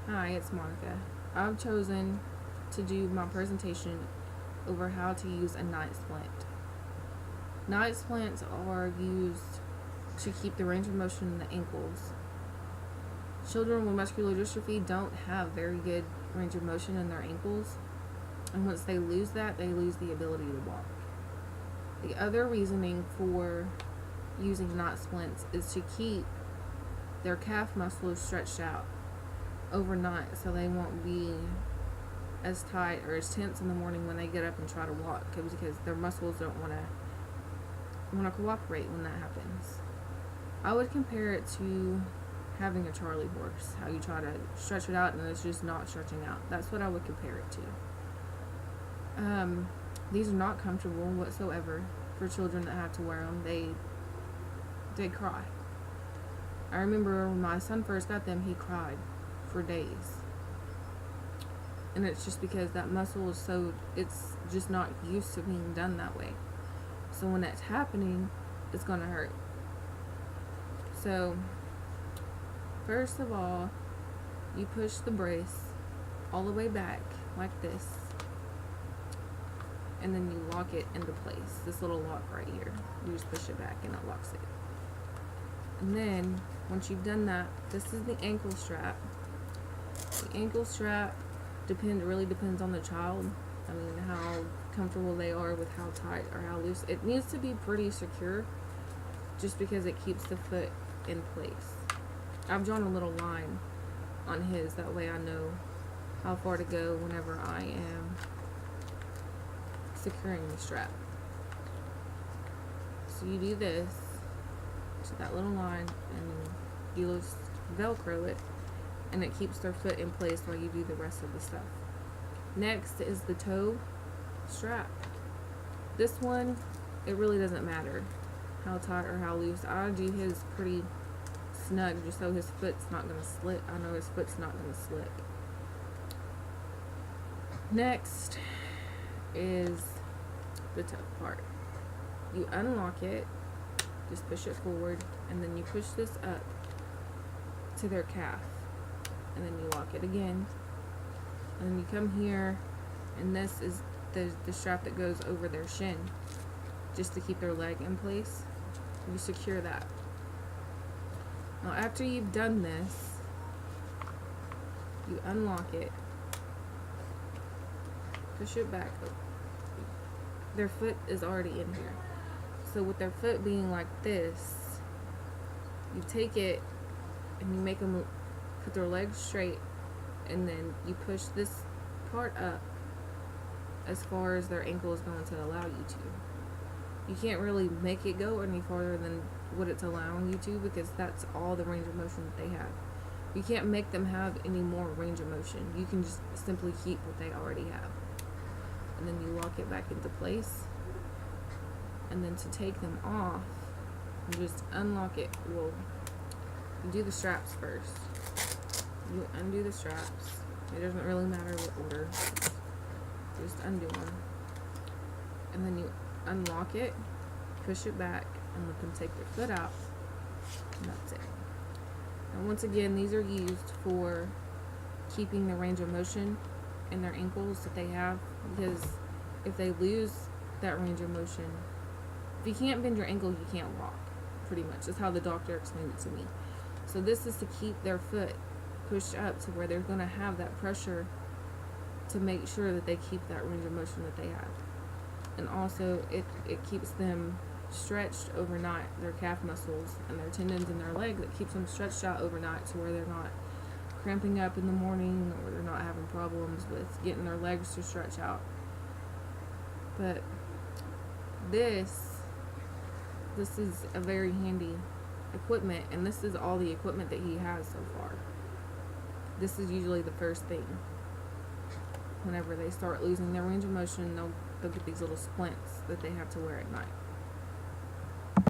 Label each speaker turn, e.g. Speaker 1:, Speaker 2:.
Speaker 1: Hi, it's Monica. I've chosen to do my presentation over how to use a night splint. Night splints are used to keep the range of motion in the ankles. Children with muscular dystrophy don't have very good range of motion in their ankles, and once they lose that, they lose the ability to walk. The other reasoning for using night splints is to keep their calf muscles stretched out overnight so they won't be as tight or as tense in the morning when they get up and try to walk, because their muscles don't want to cooperate when that happens. I would compare it to having a Charlie horse, how you try to stretch it out and it's just not stretching out. That's what I would compare it to. These are not comfortable whatsoever for children that have to wear them. They cry. I remember when my son first got them, he cried for days. And it's just because that muscle is it's just not used to being done that way. So when that's happening, it's going to hurt. So, first of all, you push the brace all the way back like this. And then you lock it into place. This little lock right here. You just push it back and it locks it. And then, once you've done that, this is the ankle strap. The ankle strap really depends on the child. I mean, how comfortable they are with how tight or how loose. It needs to be pretty secure just because it keeps the foot in place. I've drawn a little line on his, that way I know how far to go whenever I am securing the strap. So you do this to that little line and you just Velcro it, and it keeps their foot in place while you do the rest of the stuff. Next is the toe strap. This one, it really doesn't matter how tight or how loose. I do his pretty snug just so his foot's not going to slip. I know his foot's not going to slip. Next is the tough part. You unlock it, just push it forward, and then you push this up to their calf, and then you lock it again, and then you come here, and this is the strap that goes over their shin just to keep their leg in place. You secure that. Now after you've done this, you unlock it, push it back. Their foot is already in here, so with their foot being like this, you take it and you make them put their legs straight, and then you push this part up as far as their ankle is going to allow you to. You can't really make it go any farther than what it's allowing you to, because that's all the range of motion that they have. You can't make them have any more range of motion. You can just simply keep what they already have. And then you lock it back into place. And then to take them off, you just unlock it. Well, you do the straps first. You undo the straps. It doesn't really matter what order. Just undo them. And then you unlock it, push it back, and let them take their foot out. And that's it. And once again, these are used for keeping the range of motion in their ankles that they have, because if they lose that range of motion, if you can't bend your ankle, you can't walk, pretty much. That's how the doctor explained it to me. So this is to keep their foot pushed up to where they're going to have that pressure to make sure that they keep that range of motion that they have. And also it keeps them stretched overnight, their calf muscles and their tendons in their leg, that keeps them stretched out overnight to where they're not cramping up in the morning, or they're not having problems with getting their legs to stretch out. But this is a very handy equipment, and this is all the equipment that he has so far. This is usually the first thing. Whenever they start losing their range of motion, they'll get these little splints that they have to wear at night.